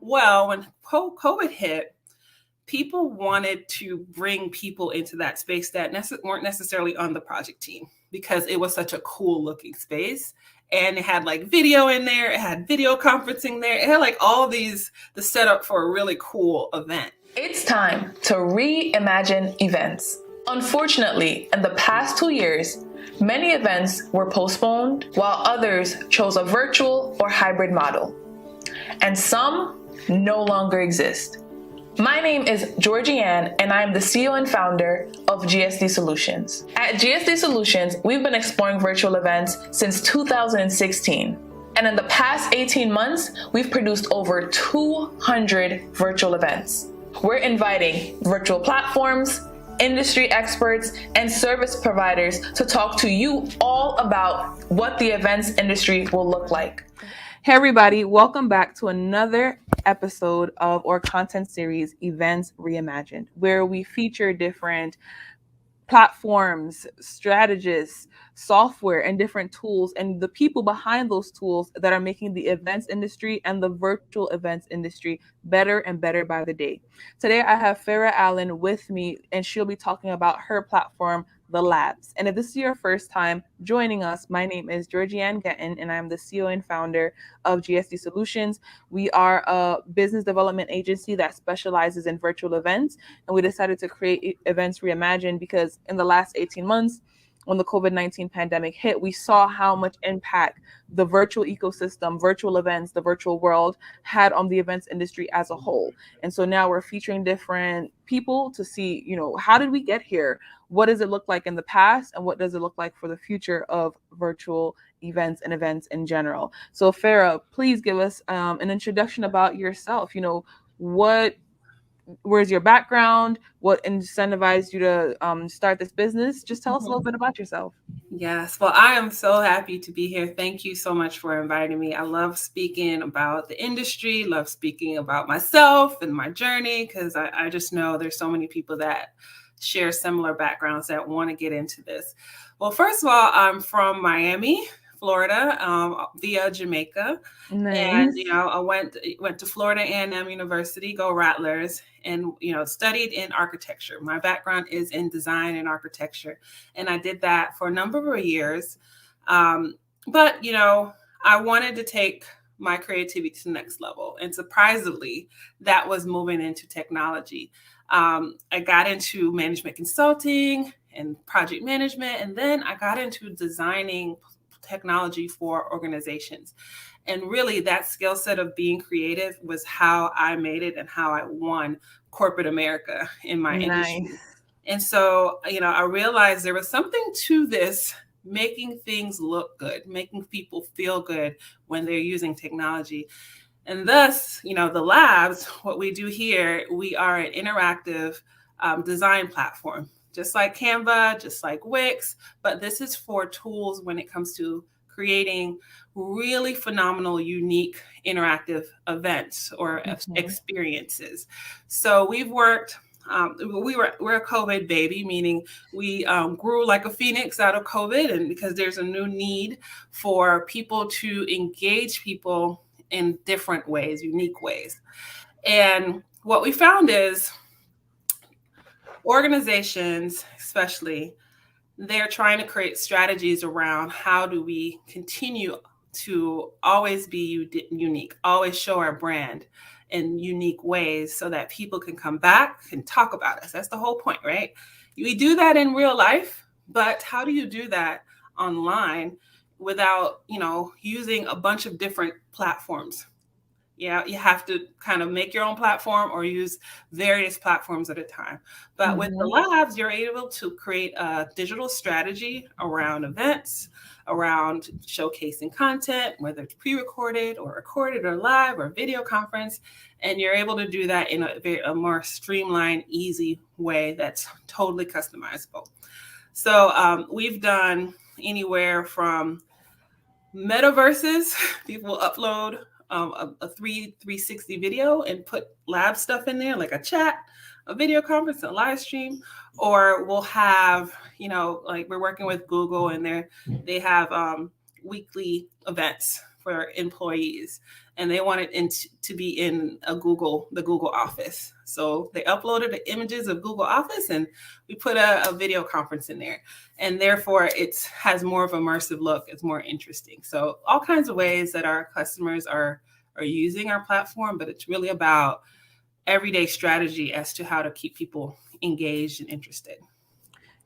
Well, when COVID hit, people wanted to bring people into that space that weren't necessarily on the project team because it was such a cool looking space. And it had like video in there, it had video conferencing there, it had like all these, the setup for a really cool event. It's time to reimagine events. Unfortunately, in the past 2 years, many events were postponed while others chose a virtual or hybrid model. And some no longer exist. My name is Georgie-Ann, and I am the CEO and founder of GSD Solutions. At GSD Solutions, we've been exploring virtual events since 2016. And in the past 18 months, we've produced over 200 virtual events. We're inviting virtual platforms, industry experts, and service providers to talk to you all about what the events industry will look like. Hey everybody, welcome back to another episode of our content series, Events Reimagined, where we feature different platforms, strategists, software, and different tools, and the people behind those tools that are making the events industry and the virtual events industry better and better by the day. Today, I have Farah Allen with me, and she'll be talking about her platform, the Labz. And if this is your first time joining us, my name is Georgie-Ann, and I'm the CEO and founder of GSD Solutions. We are a business development agency that specializes in virtual events, and we decided to create Events Reimagined because in the last 18 months, when the COVID-19 pandemic hit, we saw how much impact the virtual ecosystem, virtual events, the virtual world had on the events industry as a whole. And so now we're featuring different people to see, how did we get here? What does it look like in the past? And what does it look like for the future of virtual events and events in general? So Farah, please give us an introduction about yourself. Where's your background? What incentivized you to start this business? Just tell us a little bit about yourself. Yes, well, I am so happy to be here. Thank you so much for inviting me. I love speaking about the industry, love speaking about myself and my journey, because I just know there's so many people that share similar backgrounds that want to get into this. Well, first of all, I'm from Miami, Florida, via Jamaica. Nice. And, I went to Florida A&M University, go Rattlers, and, studied in architecture. My background is in design and architecture. And I did that for a number of years. But, I wanted to take my creativity to the next level. And surprisingly, that was moving into technology. I got into management consulting and project management, and then I got into designing technology for organizations. And really that skill set of being creative was how I made it and how I won corporate America in my industry. And so, I realized there was something to this, making things look good, making people feel good when they're using technology. And thus, the Labz, what we do here, we are an interactive design platform, just like Canva, just like Wix, but this is for tools when it comes to creating really phenomenal, unique, interactive events or experiences. So we've worked, we're a COVID baby, meaning we grew like a phoenix out of COVID, and because there's a new need for people to engage people in different ways, unique ways. And what we found is organizations, especially, they're trying to create strategies around how do we continue to always be unique, always show our brand in unique ways so that people can come back and talk about us. That's the whole point, right? We do that in real life, but how do you do that online without, using a bunch of different platforms? Yeah, you have to kind of make your own platform or use various platforms at a time. But with the Labz, you're able to create a digital strategy around events, around showcasing content, whether it's pre-recorded or recorded or live or video conference. And you're able to do that in a more streamlined, easy way that's totally customizable. So we've done anywhere from metaverses, people upload a 360 video and put Labz stuff in there, like a chat, a video conference, a live stream, or we'll have, like we're working with Google and they have weekly events for employees, and they wanted to be in the Google Office. So they uploaded the images of Google Office, and we put a video conference in there, and therefore it has more of an immersive look. It's more interesting. So all kinds of ways that our customers are using our platform, but it's really about everyday strategy as to how to keep people engaged and interested.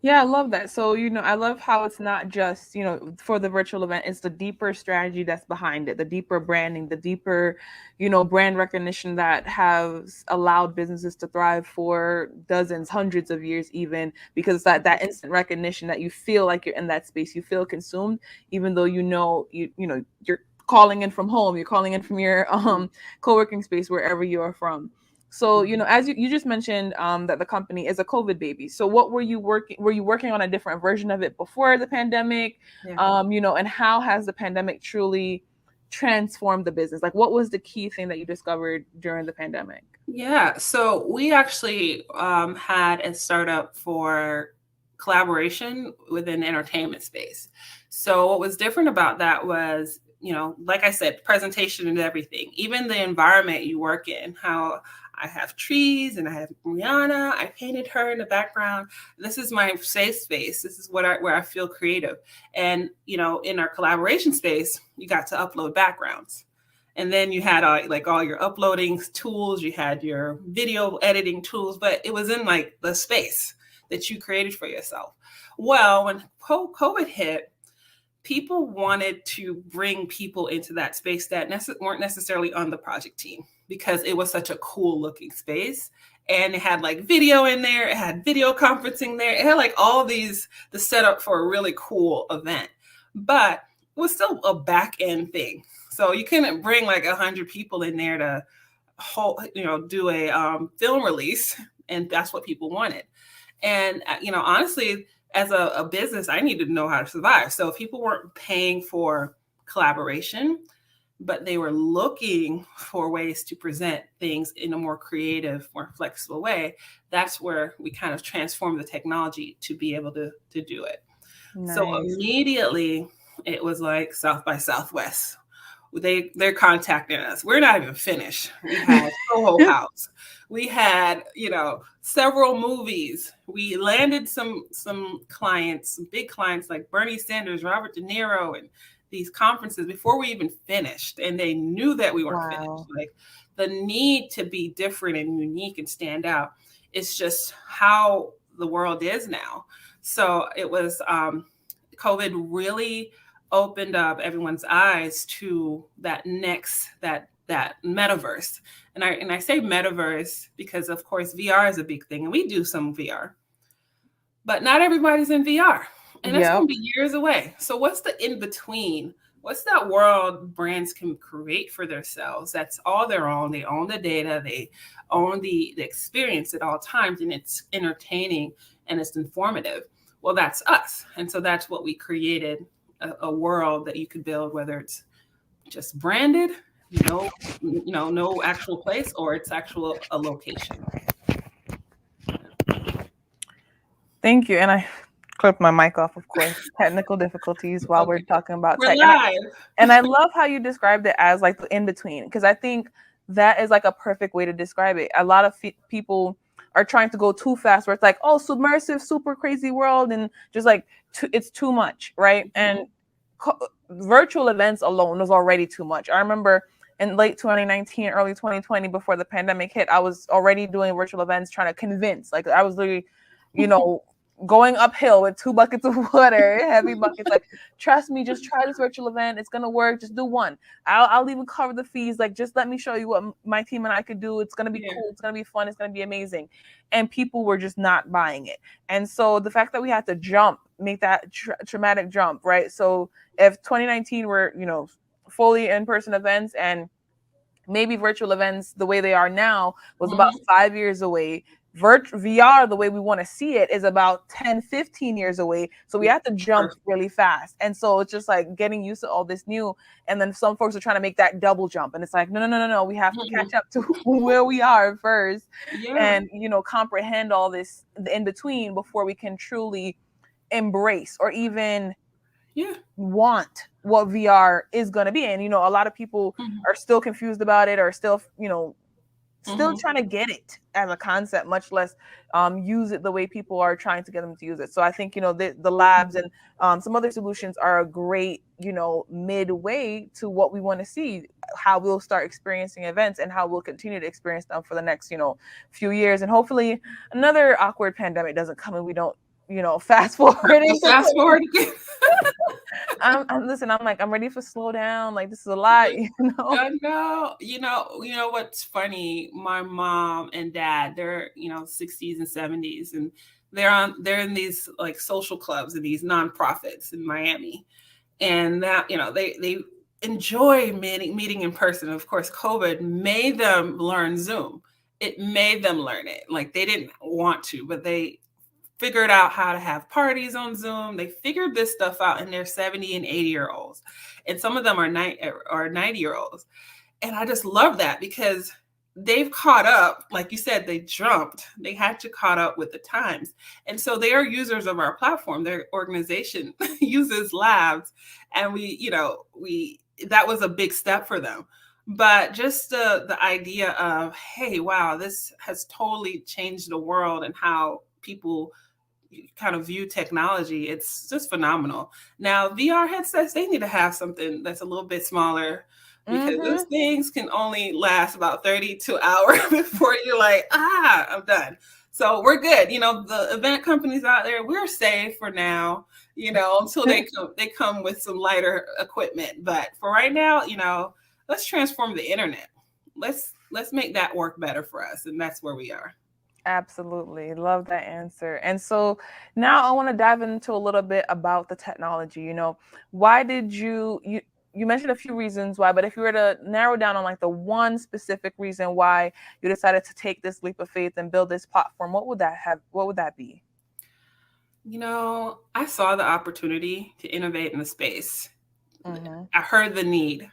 Yeah, I love that. So, I love how it's not just, for the virtual event, it's the deeper strategy that's behind it, the deeper branding, the deeper, brand recognition that has allowed businesses to thrive for dozens, hundreds of years even, because that instant recognition that you feel like you're in that space, you feel consumed, even though you're calling in from home, you're calling in from your co-working space, wherever you are from. So, as you just mentioned, that the company is a COVID baby. So what were you working on a different version of it before the pandemic? Yeah. And how has the pandemic truly transformed the business? Like, what was the key thing that you discovered during the pandemic? Yeah. So we actually had a startup for collaboration within the entertainment space. So what was different about that was, like I said, presentation and everything, even the environment you work in, how I have trees and I have Rihanna. I painted her in the background. This is my safe space. This is where I feel creative. And, in our collaboration space, you got to upload backgrounds. And then you had all your uploading tools, you had your video editing tools, but it was in like the space that you created for yourself. Well, when COVID hit, people wanted to bring people into that space that weren't necessarily on the project team, because it was such a cool looking space. And it had like video in there, it had video conferencing there, it had like all the setup for a really cool event, but it was still a back end thing. So you couldn't bring like 100 people in there to do a film release, and that's what people wanted. And honestly, as a business, I needed to know how to survive. So if people weren't paying for collaboration, but they were looking for ways to present things in a more creative, more flexible way, that's where we kind of transformed the technology to be able to do it. Nice. So immediately it was like South by Southwest. They're contacting us. We're not even finished. We had Soho House. We had, several movies. We landed some clients, some big clients like Bernie Sanders, Robert De Niro, and these conferences before we even finished. And they knew that we weren't finished. Like, the need to be different and unique and stand out. It's just how the world is now. So it was COVID really opened up everyone's eyes to that metaverse. And I say metaverse because, of course, VR is a big thing, and we do some VR, but not everybody's in VR, and that's going to be years away. So what's the in between? What's that world brands can create for themselves? That's all their own. They own the data. They own the experience at all times, and it's entertaining and it's informative. Well, that's us. And so that's what we created, a world that you could build, whether it's just branded, no actual place, or it's a location. Thank you. And I clipped my mic off, of course. Technical difficulties while we're talking about we're tech. Live. And I love how you described it as like the in between, because I think that is like a perfect way to describe it. A lot of people are trying to go too fast, where it's like, oh, submersive, super crazy world, and just like it's too much, right? And virtual events alone was already too much. I remember in late 2019, early 2020, before the pandemic hit, I was already doing virtual events, trying to convince. Like, I was literally, going uphill with 2 buckets of water, heavy buckets. Like, trust me, just try this virtual event. It's gonna work. Just do one. I'll even cover the fees. Like, just let me show you what my team and I could do. It's gonna be cool. It's gonna be fun. It's gonna be amazing. And people were just not buying it. And so the fact that we had to make that traumatic jump, right? So if 2019 were, fully in-person events, and maybe virtual events the way they are now was about 5 years away, VR, the way we want to see it, is about 10, 15 years away. So we have to jump really fast. And so it's just like getting used to all this new. And then some folks are trying to make that double jump. And it's like, no. We have to catch up to where we are first and, comprehend all this in between before we can truly embrace or even Yeah. want what VR is going to be. And, a lot of people are still confused about it, or still, still trying to get it as a concept, much less use it the way people are trying to get them to use it. So I think, the Labz and some other solutions are a great, midway to what we want to see, how we'll start experiencing events and how we'll continue to experience them for the next, few years. And hopefully another awkward pandemic doesn't come and we don't, fast forward. Fast forward again. I'm ready for slow down. Like, this is a lot, I know. You know what's funny? My mom and dad, they're 60s and 70s, and they're in these like social clubs and these nonprofits in Miami, and that they enjoy meeting in person. Of course, COVID made them learn Zoom. It made them learn it. Like, they didn't want to, but they figured out how to have parties on Zoom. They figured this stuff out, and they're 70 and 80-year-olds. And some of them are 90-year-olds. And I just love that because they've caught up. Like you said, they jumped. They had to caught up with the times. And so they are users of our platform. Their organization uses Labz. And that was a big step for them. But just the idea of, hey, wow, this has totally changed the world and how people kind of view technology. It's just phenomenal. Now, VR headsets, they need to have something that's a little bit smaller, because those things can only last about 32 hours before you're like, I'm done. So we're good. The event companies out there, we're safe for now, until they come with some lighter equipment. But for right now, let's transform the internet. Let's make that work better for us. And that's where we are. Absolutely. Love that answer. And so now I want to dive into a little bit about the technology. Why did you mentioned a few reasons why, but if you were to narrow down on like the one specific reason why you decided to take this leap of faith and build this platform, what would that be? I saw the opportunity to innovate in the space. I heard the need.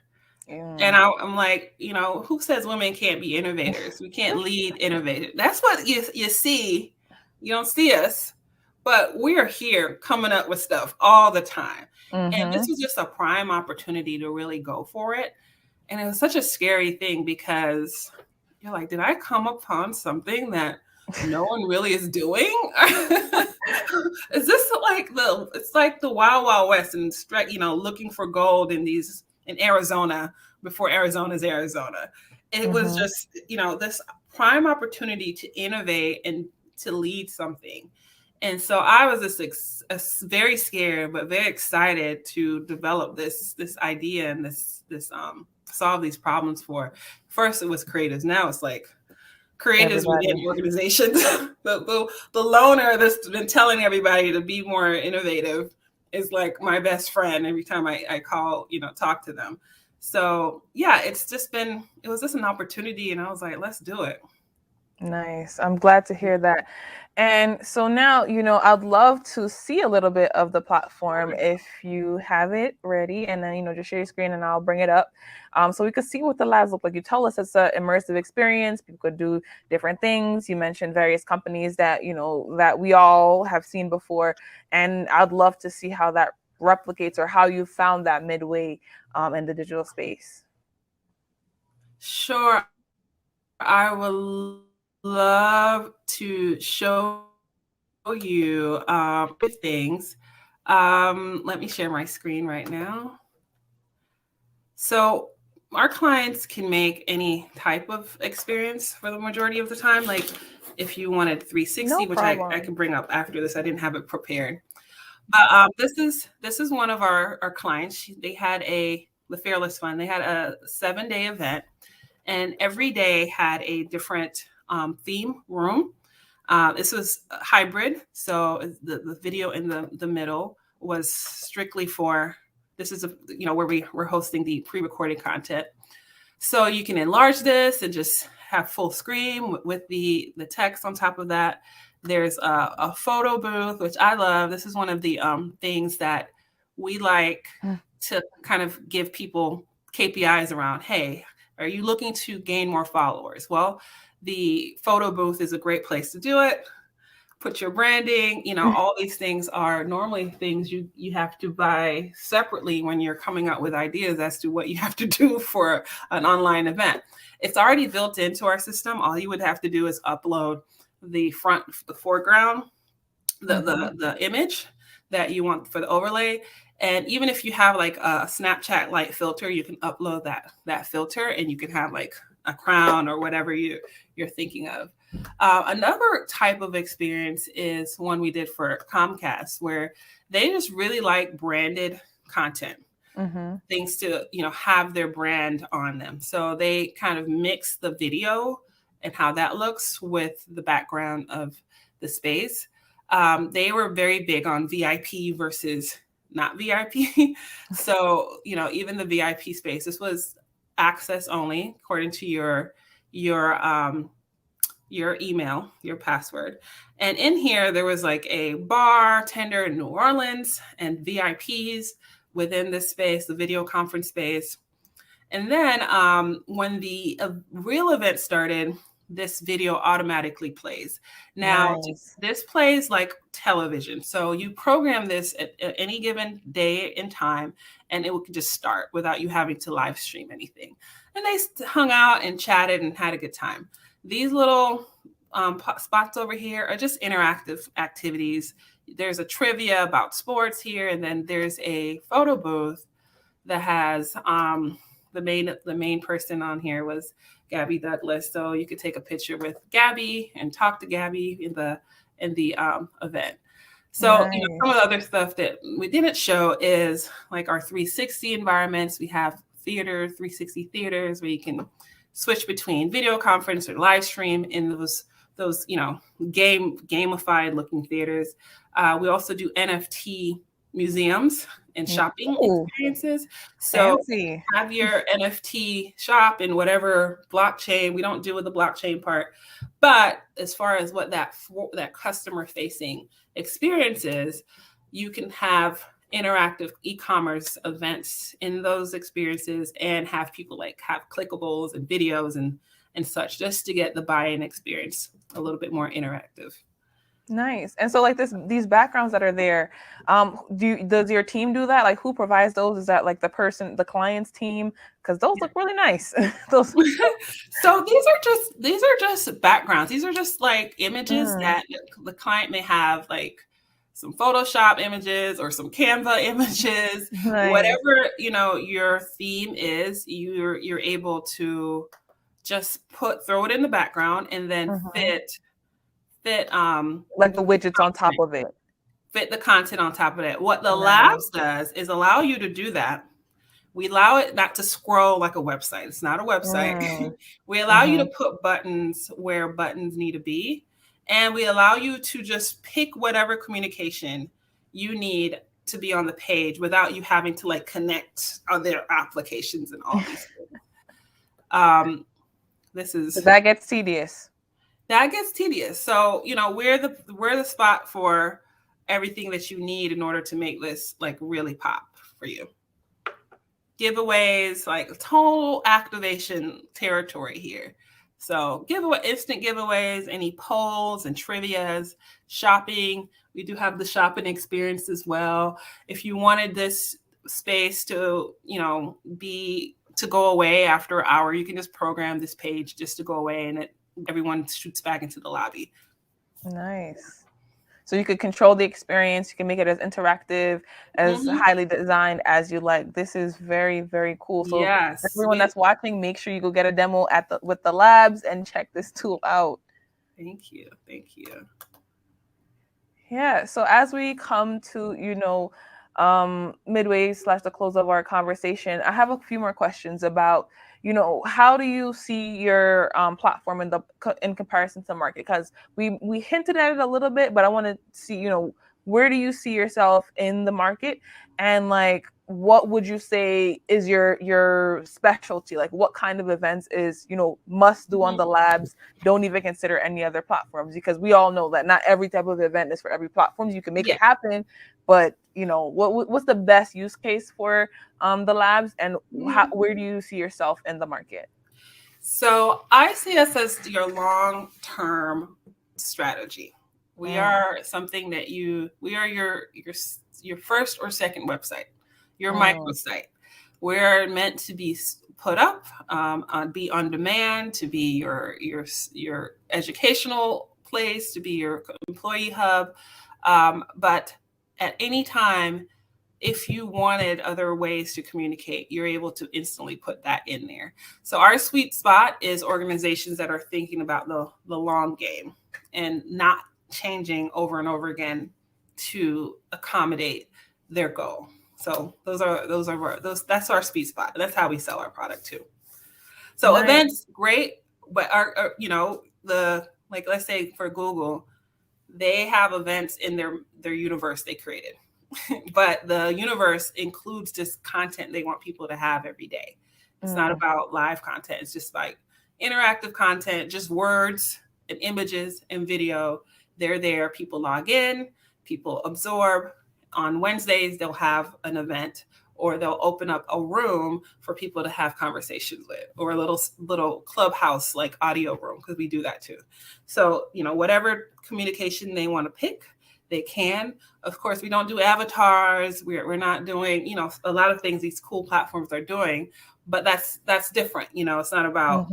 And I'm like, who says women can't be innovators? We can't lead innovators. That's what you see. You don't see us, but we're here coming up with stuff all the time. And this was just a prime opportunity to really go for it. And it was such a scary thing because you're like, did I come upon something that no one really is doing? Is this it's like the Wild Wild West and looking for gold in Arizona before Arizona's Arizona. It was just, this prime opportunity to innovate and to lead something. And so I was just very scared, but very excited to develop this idea and this solve these problems for. First, it was creatives. Now it's like creatives within organizations. the loner that's been telling everybody to be more innovative is like my best friend every time I call, talk to them. So yeah, it was just an opportunity, and I was like, let's do it. Nice. I'm glad to hear that. And so now, I'd love to see a little bit of the platform if you have it ready, and then, just share your screen and I'll bring it up so we could see what the labs look like. You told us it's an immersive experience. People could do different things. You mentioned various companies that, that we all have seen before. And I'd love to see how that replicates or how you found that midway in the digital space. Sure. I would love to show you things. Let me share my screen right now. So our clients can make any type of experience for the majority of the time. Like if you wanted 360, which I can bring up after this, I didn't have it prepared. But this is one of our clients. They had the Fearless Fund. They had a 7-day event, and every day had a different theme room. This was hybrid, so the video in the middle was strictly for. This is where we're hosting the pre-recorded content, so you can enlarge this and just have full screen with the text on top of that. There's a photo booth, which I love. This is one of the things that we like to kind of give people KPIs around. Hey, are you looking to gain more followers? Well, the photo booth is a great place to do it. put your branding, all these things are normally things you have to buy separately when you're coming up with ideas as to what you have to do for an online event. It's already built into our system. All you would have to do is upload the foreground, the image that you want for the overlay. And even if you have like a Snapchat light filter, you can upload that filter, and you can have like a crown or whatever you're thinking of. Another type of experience is one we did for Comcast, where they just really like branded content, things to have their brand on them. So they kind of mix the video and how that looks with the background of the space. They were very big on VIP versus not VIP. So, even the VIP space, this was access only according to your email, your password. And in here, there was like a bartender in New Orleans and VIPs within this space, the video conference space. And then when the real event started, this video automatically plays. Now, This plays like television. So you program this at any given day and time, and it will just start without you having to live stream anything. And they hung out and chatted and had a good time. These little spots over here are just interactive activities. There's a trivia about sports here, and then there's a photo booth that has the main person on here was Gabby Douglas. So you could take a picture with Gabby and talk to Gabby in the event. So some of the other stuff that we didn't show is like our 360 environments. We have 360 theaters where you can switch between video conference or live stream in those gamified looking theaters. We also do NFT museums and shopping experiences. So have your NFT shop in whatever blockchain. We don't deal with the blockchain part, but as far as what that customer facing experience is, you can have interactive e-commerce events in those experiences and have people have clickables and videos and such, just to get the buy-in experience a little bit more interactive. Nice. And so these backgrounds that are there, does your team do that? Like, who provides those? Is that like the client's team? Because those look really nice. So these are just backgrounds. These are just like images that the client may have, like some Photoshop images or some Canva images, whatever, your theme is, you're able to just throw it in the background and then fit like the widgets on top of it. Fit the content on top of it. What the Labz does is allow you to do that. We allow it not to scroll like a website. It's not a website. We allow you to put buttons where buttons need to be. And we allow you to just pick whatever communication you need to be on the page without you having to connect other applications and all these things. That gets tedious. That gets tedious. So, we're the spot for everything that you need in order to make this really pop for you. Giveaways, total activation territory here. So instant giveaways, any polls and trivias, shopping. We do have the shopping experience as well. If you wanted this space to, to go away after an hour, you can just program this page just to go away, and everyone shoots back into the lobby. Nice. So you could control the experience. You can make it as interactive, as highly designed as you like. This is very, very cool. So everyone that's watching, make sure you go get a demo with the Labz and check this tool out. Thank you. Thank you. Yeah. So as we come to, midway / the close of our conversation, I have a few more questions about, how do you see your platform in comparison to the market? Because we hinted at it a little bit, but I want to see, where do you see yourself in the market, and what would you say is your specialty? What kind of events is must do on the Labz? Don't even consider any other platforms, because we all know that not every type of event is for every platform. You can make it happen, but what's the best use case for the Labz, and where do you see yourself in the market? So I see us as your long-term strategy. We are something that we are your first or second website, your microsite. We're meant to be put up, be on demand, to be your educational place, to be your employee hub. But at any time, if you wanted other ways to communicate, you're able to instantly put that in there. So our sweet spot is organizations that are thinking about the long game and not changing over and over again to accommodate their goal. So that's our sweet spot. That's how we sell our product too. So nice. Events, great, but let's say for Google, they have events in their universe they created. But the universe includes just content they want people to have every day. It's not about live content. It's just like interactive content, just words and images and video. They're there. People log in, people absorb. On Wednesdays, they'll have an event, or they'll open up a room for people to have conversations with, or a little clubhouse like audio room, because we do that too. So, whatever communication they want to pick, they can. Of course, we don't do avatars. We're not doing, a lot of things these cool platforms are doing, but that's different. It's not about,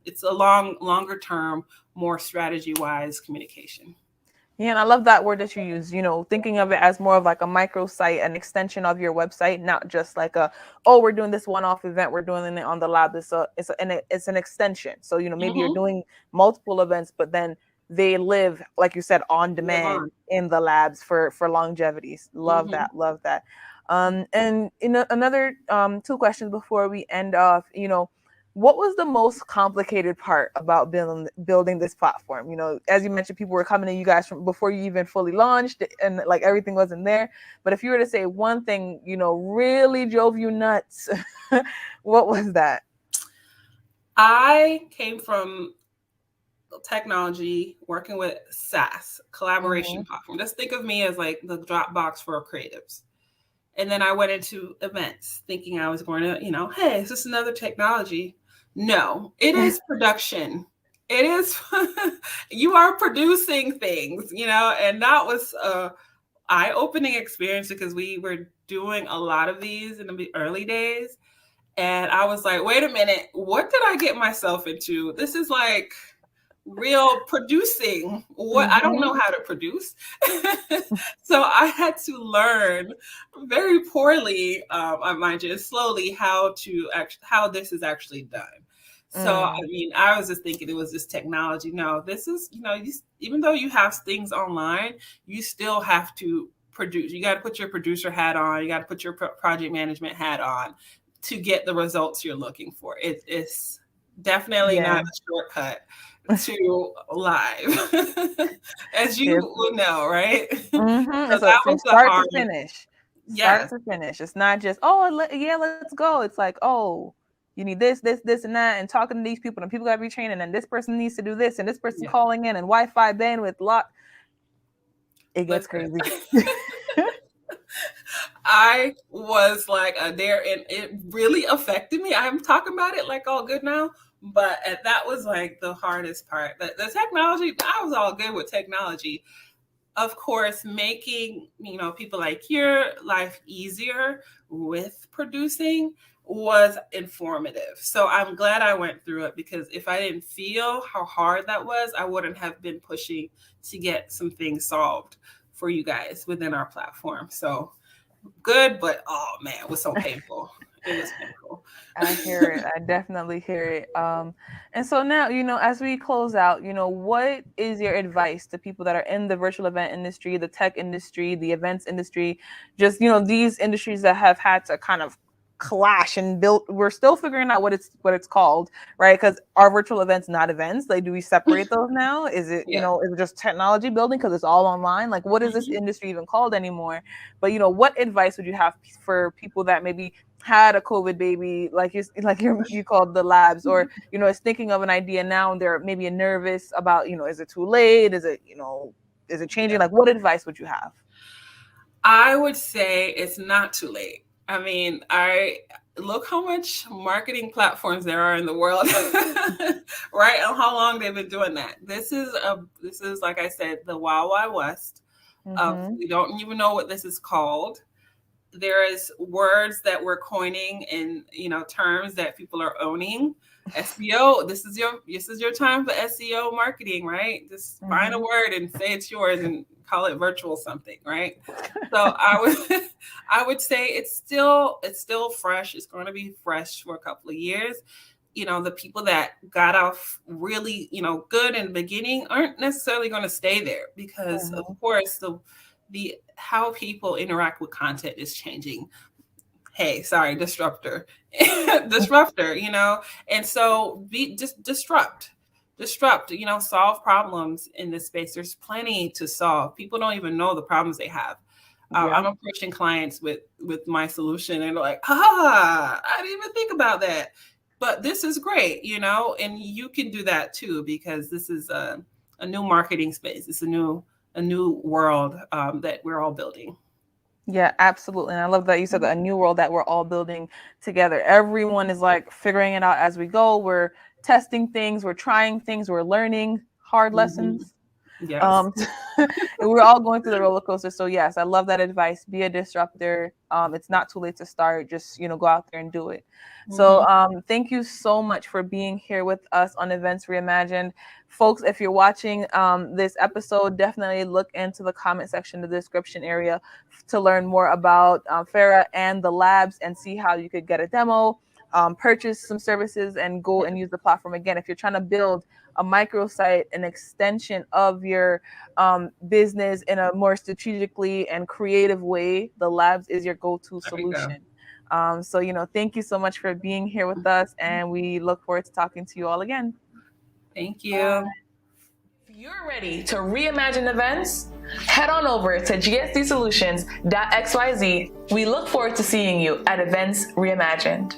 it's a longer term, more strategy-wise communication. Yeah, and I love that word that you use, thinking of it as more of like a microsite, an extension of your website, not just like we're doing this one-off event, we're doing it on the lab. It's an extension. So, maybe you're doing multiple events, but then they live, like you said, on demand in the labs for longevity. Love that. And another 2 questions before we end off, what was the most complicated part about building this platform? As you mentioned, people were coming to you guys from before you even fully launched, and like everything wasn't there. But if you were to say one thing, really drove you nuts, what was that? I came from technology, working with SaaS, collaboration platform. Just think of me as like the Dropbox for creatives. And then I went into events thinking I was going to, hey, is this another technology? No, it is production. It is, you are producing things, and that was a eye-opening experience, because we were doing a lot of these in the early days. And I was like, wait a minute, what did I get myself into? This is like real producing. I don't know how to produce. So I had to learn very poorly, I mind you, slowly, how this is actually done. So, I was just thinking it was just technology. No, this is, even though you have things online, you still have to produce. You got to put your producer hat on. You got to put your project management hat on to get the results you're looking for. It's definitely not a shortcut to live, as you will know, right? So from start to finish. Start to finish. It's not just, let's go. It's like, you need this, and that, and talking to these people, and people got to be trained, and then this person needs to do this, and this person calling in, and Wi-Fi bandwidth lock. It gets crazy. I was like there, and it really affected me. I'm talking about it like all good now, but that was like the hardest part. The technology, I was all good with technology. Of course, making, people like your life easier with producing was informative. So I'm glad I went through it, because if I didn't feel how hard that was, I wouldn't have been pushing to get some things solved for you guys within our platform. So good, but oh man, it was so painful. It was painful. I hear it. I definitely hear it. And so now, as we close out, what is your advice to people that are in the virtual event industry, the tech industry, the events industry, just, these industries that have had to kind of clash and build? We're still figuring out what it's called, right? Because our virtual events, not events. Like, do we separate those now? Is it, is it just technology building because it's all online? Like, what is this industry even called anymore? But, what advice would you have for people that maybe had a COVID baby, like you called the Labz, or, is thinking of an idea now and they're maybe nervous about, is it too late? Is it, is it changing? Like, what advice would you have? I would say it's not too late. I mean, look how much marketing platforms there are in the world, right? And how long they've been doing that. This is like I said, the Wild Wild West. We don't even know what this is called. There is words that we're coining and terms that people are owning. SEO. This is your time for SEO marketing, right? Just find a word and say it's yours and call it virtual something, right? So I would say it's still fresh. It's going to be fresh for a couple of years. The people that got off really, good in the beginning aren't necessarily going to stay there because of course the how people interact with content is changing. Hey, sorry, disruptor, and so disrupt, solve problems in this space. There's plenty to solve. People don't even know the problems they have. I'm approaching clients with my solution and they're like, I didn't even think about that. But this is great, and you can do that too, because this is a new marketing space. It's a new world that we're all building. Yeah, absolutely. And I love that you said that, a new world that we're all building together. Everyone is like figuring it out as we go. We're testing things, we're trying things, we're learning hard lessons. Yes. And we're all going through the roller coaster. So yes, I love that advice. Be a disruptor. It's not too late to start. Just, go out there and do it. So thank you so much for being here with us on Events Reimagined. Folks, if you're watching this episode, definitely look into the comment section, the description area, to learn more about Farah and the Labz and see how you could get a demo, purchase some services, and go and use the platform. Again, if you're trying to build a microsite, an extension of your business in a more strategically and creative way, the Labz is your go-to solution. So, thank you so much for being here with us, and we look forward to talking to you all again. Thank you. If you're ready to reimagine events, head on over to gsdsolutions.xyz. We look forward to seeing you at Events Reimagined.